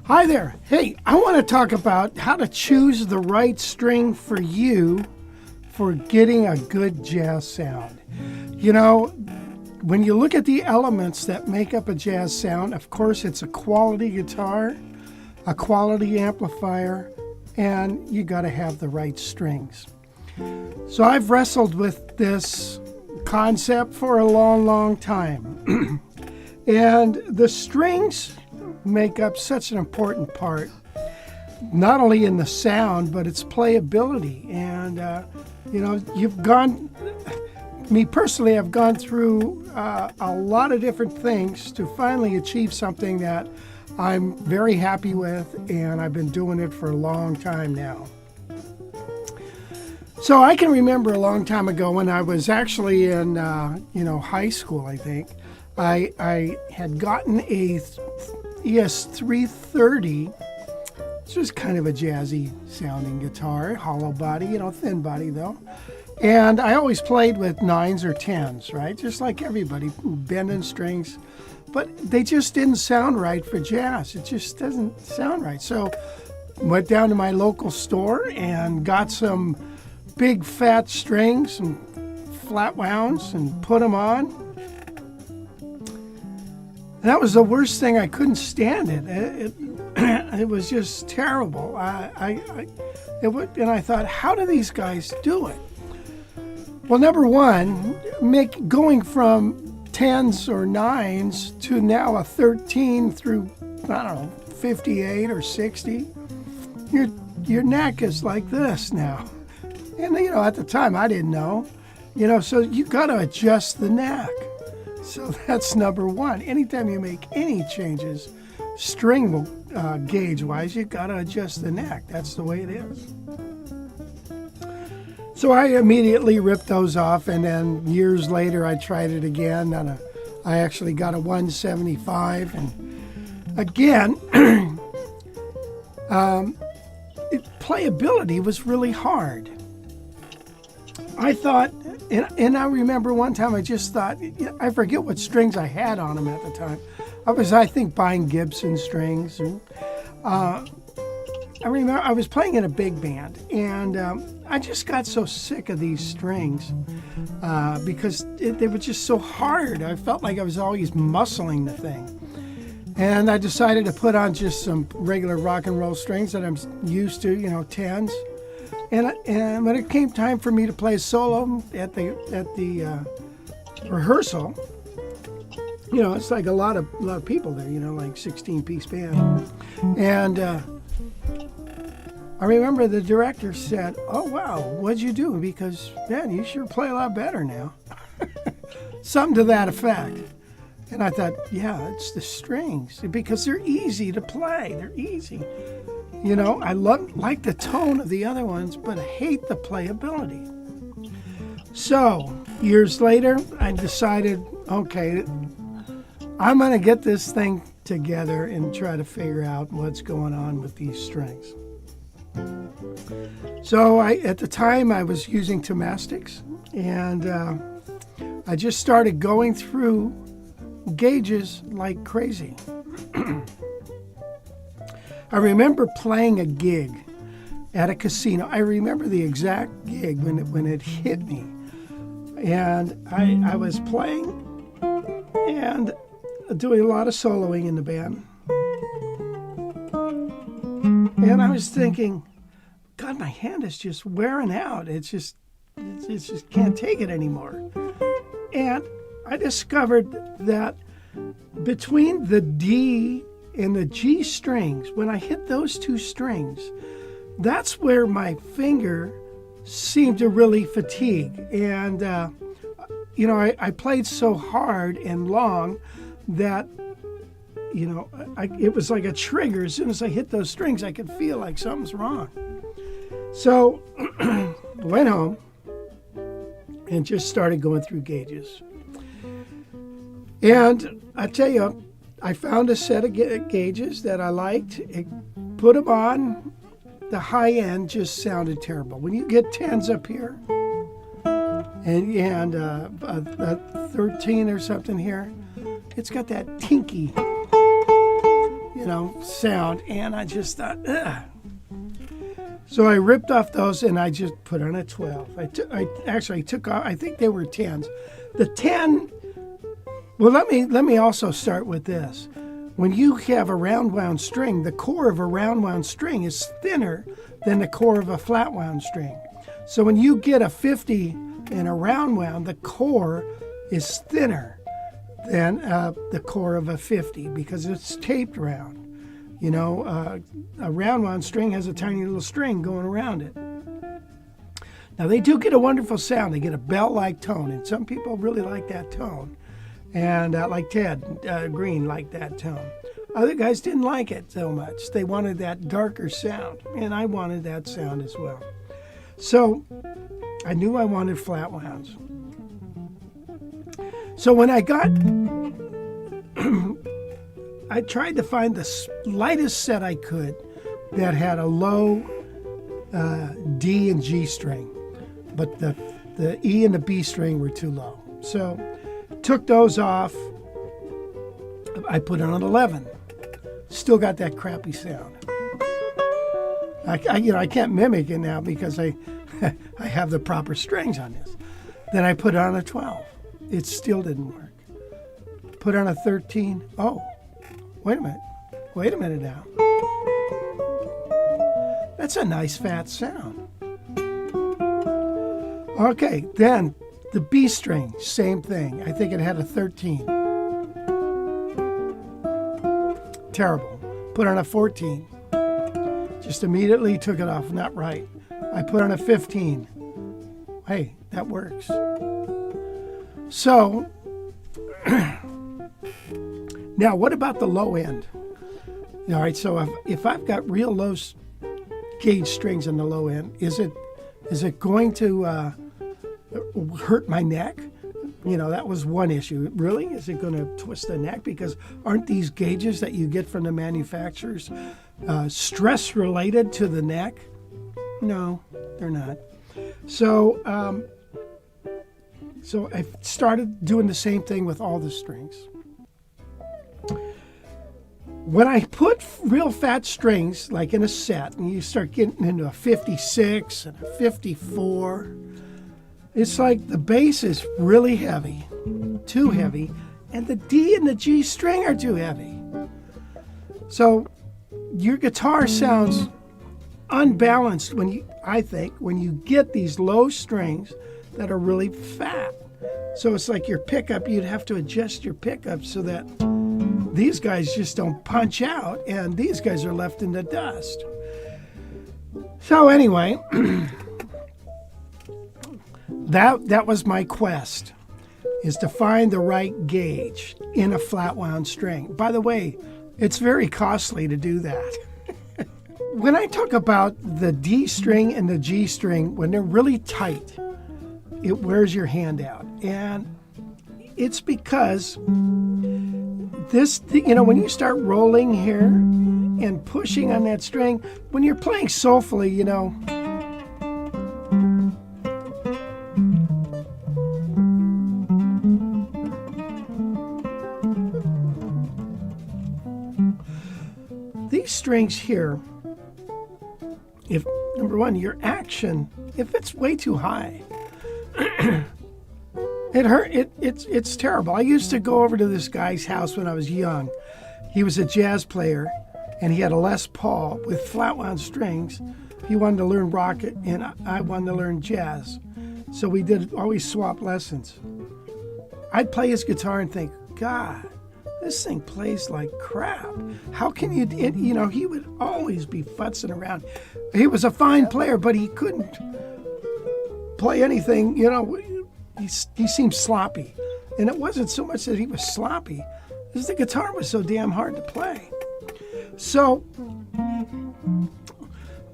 Hi there. Hey, I want to talk about how to choose the right string for you for getting a good jazz sound. You know, when you look at the elements that make up a jazz sound, of course, it's a quality guitar, a quality amplifier, and you got to have the right strings. So I've wrestled with this concept for a long, long time. And the strings make up such an important part, not only in the sound, but its playability. And, me personally, I've gone through a lot of different things to finally achieve something that I'm very happy with, and I've been doing it for a long time now. So I can remember a long time ago when I was actually in, high school, I think. I had gotten a ES330, which was kind of a jazzy sounding guitar, hollow body, thin body though. And I always played with 9s or 10s, right? Just like everybody, bending strings. But they just didn't sound right for jazz. It just doesn't sound right. So went down to my local store and got some big fat strings and flat wounds and put them on. And that was the worst thing. I couldn't stand it. It was just terrible. And I thought, how do these guys do it? Well, number one, going from 10s or 9s to now a 13 through, 58 or 60, your neck is like this now. And, at the time I didn't know, so you got to adjust the neck. So that's number one. Anytime you make any changes, string gauge-wise, you got to adjust the neck. That's the way it is. So I immediately ripped those off, and then years later I tried it again. And I actually got a 175, and again, playability was really hard. I thought, and I remember one time I just thought, I forget what strings I had on them at the time. I think, buying Gibson strings. And, I remember I was playing in a big band, and I just got so sick of these strings because they were just so hard. I felt like I was always muscling the thing. And I decided to put on just some regular rock and roll strings that I'm used to, 10s. And when it came time for me to play solo at the rehearsal, it's like a lot of people there, like 16-piece band. And I remember the director said, "Oh wow, what'd you do? Because man, you sure play a lot better now." Something to that effect. And I thought, yeah, it's the strings, because they're easy to play. They're easy. I like the tone of the other ones, but I hate the playability. So, years later, I decided, okay, I'm going to get this thing together and try to figure out what's going on with these strings. So, at the time, I was using Tomastics, and I just started going through gauges like crazy. I remember playing a gig at a casino. I remember the exact gig when it hit me. And I was playing and doing a lot of soloing in the band. And I was thinking, God, my hand is just wearing out. It just can't take it anymore. And I discovered that between the D and the G strings, when I hit those two strings, that's where my finger seemed to really fatigue. And, I played so hard and long that, it was like a trigger. As soon as I hit those strings, I could feel like something's wrong. So I went home and just started going through gauges. And I tell you, I found a set of gauges that I liked. Put them on. The high end just sounded terrible. When you get 10s up here and a 13 or something here, it's got that tinky, sound, and I just thought, ugh. So I ripped off those and I just put on a 12. I took off, I think they were 10s. The 10, well, let me also start with this. When you have a round wound string, the core of a round wound string is thinner than the core of a flat wound string. So when you get a 50 in a round wound, the core is thinner than the core of a 50 because it's taped round. A round wound string has a tiny little string going around it. Now they do get a wonderful sound. They get a bell-like tone, and some people really like that tone. And like Ted Green liked that tone. Other guys didn't like it so much. They wanted that darker sound, and I wanted that sound as well. So I knew I wanted flat wounds. So when I got, I tried to find the lightest set I could that had a low D and G string, but the E and the B string were too low. So took those off. I put on an 11. Still got that crappy sound. I can't mimic it now because I have the proper strings on this. Then I put on a 12. It still didn't work. Put on a 13. Oh, wait a minute now. That's a nice fat sound. Okay, then the B string, same thing. I think it had a 13. Terrible. Put on a 14. Just immediately took it off, not right. I put on a 15. Hey, that works. So, now what about the low end? All right, so if I've got real low gauge strings on the low end, is it going to hurt my neck? That was one issue. Really? Is it going to twist the neck? Because aren't these gauges that you get from the manufacturers stress related to the neck? No, they're not. So I started doing the same thing with all the strings. When I put real fat strings, like in a set, and you start getting into a 56 and a 54, it's like the bass is really heavy, too heavy, and the D and the G string are too heavy. So your guitar sounds unbalanced when you get these low strings that are really fat. So it's like your pickup, you'd have to adjust your pickup so that these guys just don't punch out and these guys are left in the dust. So anyway, that was my quest, is to find the right gauge in a flat wound string. By the way, it's very costly to do that. When I talk about the D string and the G string, when they're really tight, it wears your hand out. And it's because this, when you start rolling here and pushing on that string, when you're playing soulfully, these strings here, if number one, your action, if it's way too high, it's terrible. I used to go over to this guy's house when I was young. He was a jazz player and he had a Les Paul with flat wound strings. He wanted to learn rock and I wanted to learn jazz. So we did always swap lessons. I'd play his guitar and think, God, this thing plays like crap. How can you, he would always be futzing around. He was a fine player, but he couldn't play anything, he seemed sloppy. And it wasn't so much that he was sloppy, because the guitar was so damn hard to play. So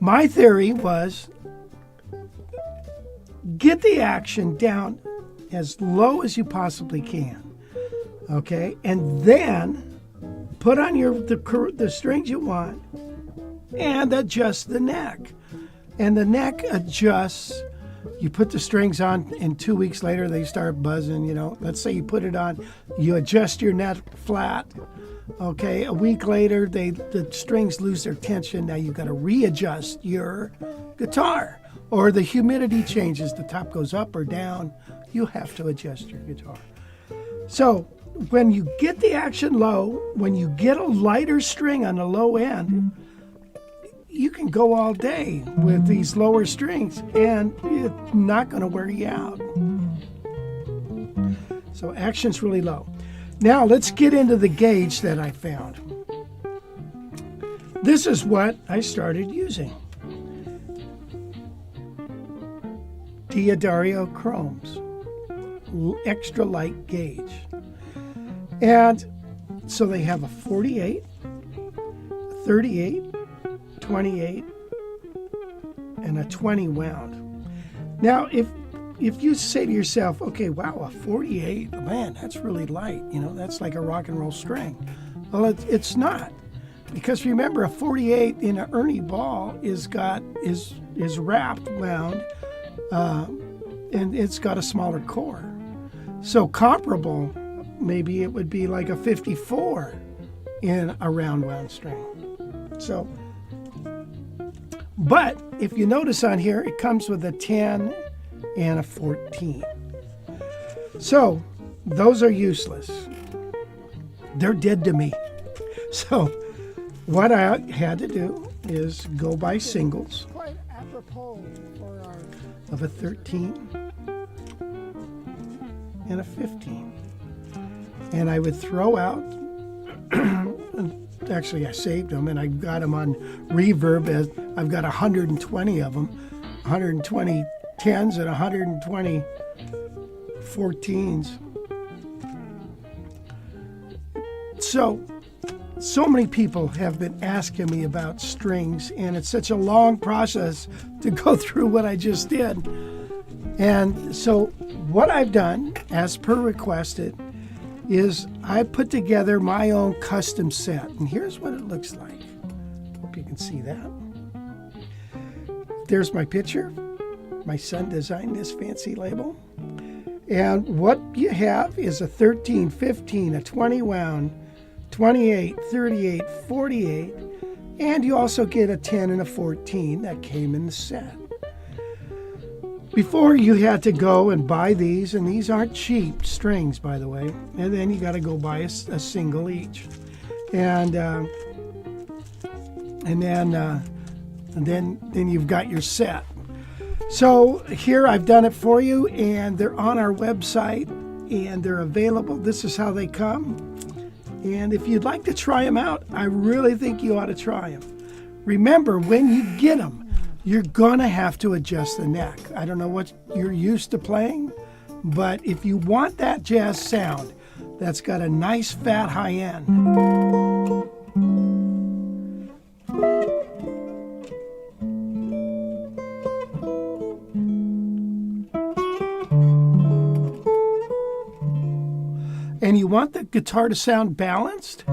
my theory was get the action down as low as you possibly can. Okay, and then put on the strings you want and adjust the neck. And the neck adjusts. You put the strings on and 2 weeks later they start buzzing, Let's say you put it on, you adjust your neck flat, Okay, a week later, the strings lose their tension. Now you've got to readjust your guitar, or the humidity changes. The top goes up or down. You have to adjust your guitar. So when you get the action low, when you get a lighter string on the low end, you can go all day with these lower strings, and it's not going to wear you out. So action's really low. Now let's get into the gauge that I found. This is what I started using. D'Addario Chromes, extra light gauge. And so they have a 48, 38, 28, and a 20 wound. Now, if you say to yourself, okay, wow, a 48, man, that's really light. You know, that's like a rock and roll string. Well, it's not, because remember, a 48 in an Ernie ball is wrapped wound, and it's got a smaller core. So comparable, maybe it would be like a 54 in a round wound string. So, but if you notice on here, it comes with a 10 and a 14. So those are useless. They're dead to me. So what I had to do is go buy singles Quite apropos for our of a 13 and a 15. And I would throw out, actually I saved them and I got them on reverb. As I've got 120 of them, 120 10s and 120 14s. So many people have been asking me about strings, and it's such a long process to go through what I just did. And so what I've done, as per requested, is I put together my own custom set. And here's what it looks like. Hope you can see that. There's my picture. My son designed this fancy label. And what you have is a 13, 15, a 20 wound, 28, 38, 48, and you also get a 10 and a 14 that came in the set. Before, you had to go and buy these, and these aren't cheap strings, by the way, and then you got to go buy a single each. And then you've got your set. So here I've done it for you, and they're on our website, and they're available. This is how they come. And if you'd like to try them out, I really think you ought to try them. Remember, when you get them, you're going to have to adjust the neck. I don't know what you're used to playing, but if you want that jazz sound that's got a nice fat high end, and you want the guitar to sound balanced,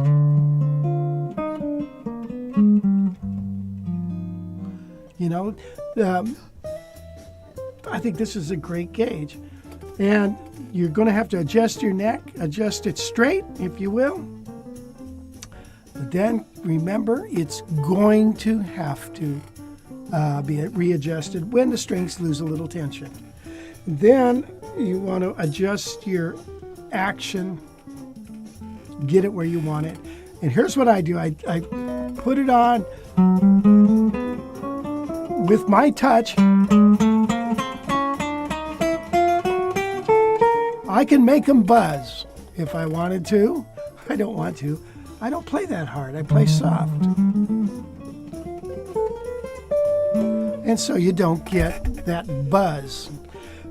you know, I think this is a great gauge. And you're going to have to adjust your neck, adjust it straight, if you will. But then remember, it's going to have to be readjusted when the strings lose a little tension. Then you want to adjust your action, get it where you want it. And here's what I do. I put it on with my touch. I can make them buzz if I wanted to. I don't want to. I don't play that hard. I play soft. And so you don't get that buzz.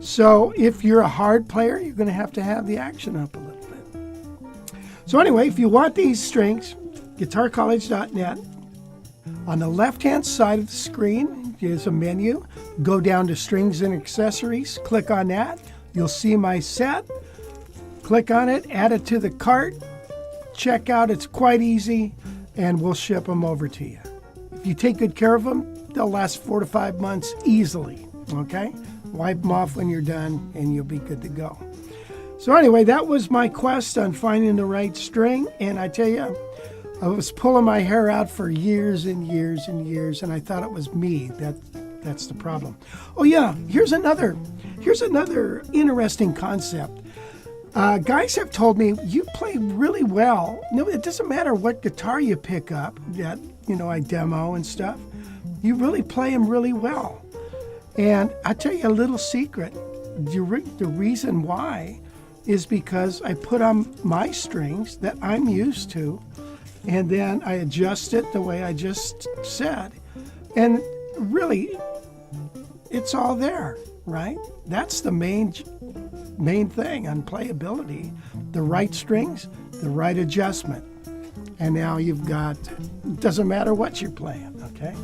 So if you're a hard player, you're going to have the action up a little bit. So anyway, if you want these strings, guitarcollege.net. On the left-hand side of the screen is a menu. Go down to Strings and Accessories. Click on that. You'll see my set. Click on it, add it to the cart. Check out. It's quite easy, and we'll ship them over to you. If you take good care of them, they'll last 4 to 5 months easily. Okay? Wipe them off when you're done, and you'll be good to go. So anyway, that was my quest on finding the right string. And I tell you, I was pulling my hair out for years and years and years, and I thought it was me. That's the problem. Oh yeah, here's another interesting concept. Guys have told me you play really well. No, it doesn't matter what guitar you pick up that I demo and stuff. You really play them really well. And I'll tell you a little secret. The reason why is because I put on my strings that I'm used to, and then I adjust it the way I just said. And really, it's all there, right? That's the main thing on playability. The right strings, the right adjustment. And now you've got, doesn't matter what you're playing, okay?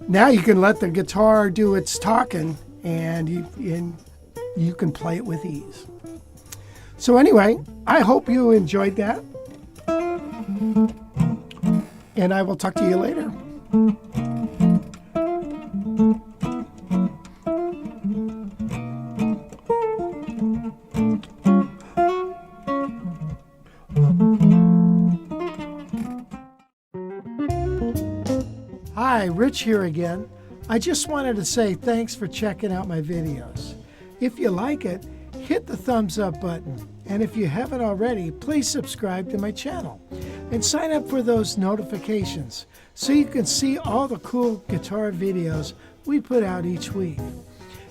Now you can let the guitar do its talking, and you can play it with ease. So anyway, I hope you enjoyed that. And I will talk to you later. Hi, Rich here again. I just wanted to say thanks for checking out my videos. If you like it, hit the thumbs up button. And if you haven't already, please subscribe to my channel and sign up for those notifications so you can see all the cool guitar videos we put out each week.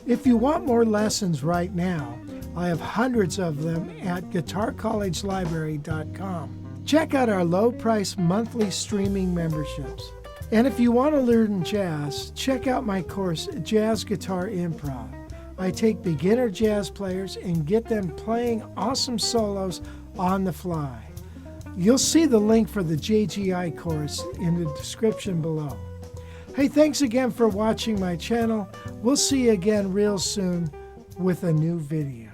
If you want more lessons right now, I have hundreds of them at guitarcollegelibrary.com. Check out our low-price monthly streaming memberships. And if you want to learn jazz, check out my course, Jazz Guitar Improv. I take beginner jazz players and get them playing awesome solos on the fly. You'll see the link for the JGI course in the description below. Hey, thanks again for watching my channel. We'll see you again real soon with a new video.